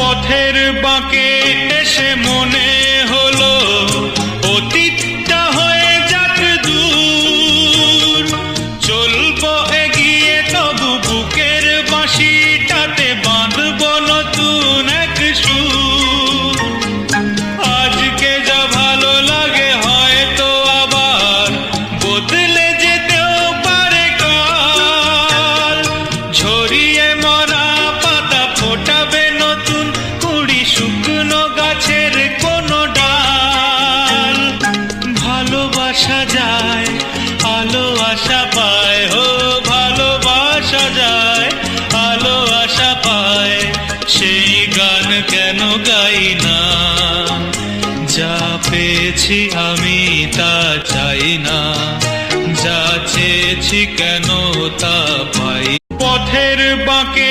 পথের বাঁকে এসে মনে হলো অতীতটা হয়ে যাক দূর, চলবো এগিয়ে তবু বুকের বাঁশিটাতে বাঁধবো নতুন এক সুর। আজকে যা ভালো লাগে হয়তো আবার বদলে যেতেও পারে কাল, ঝরিয়ে মরা পাতা ফোটাবে নতুন কুড়ি শুকনো গাছের কোনো ডাল। ভালোবাসা যায় আলো আশা পায়, ও ভালোবাসা যায় আলো আশা পায়, সেই গান কেন গাই না? যা পেয়েছি আমি তা চাই না, যা চেয়েছি কেন তা পাই। পথের বাঁকে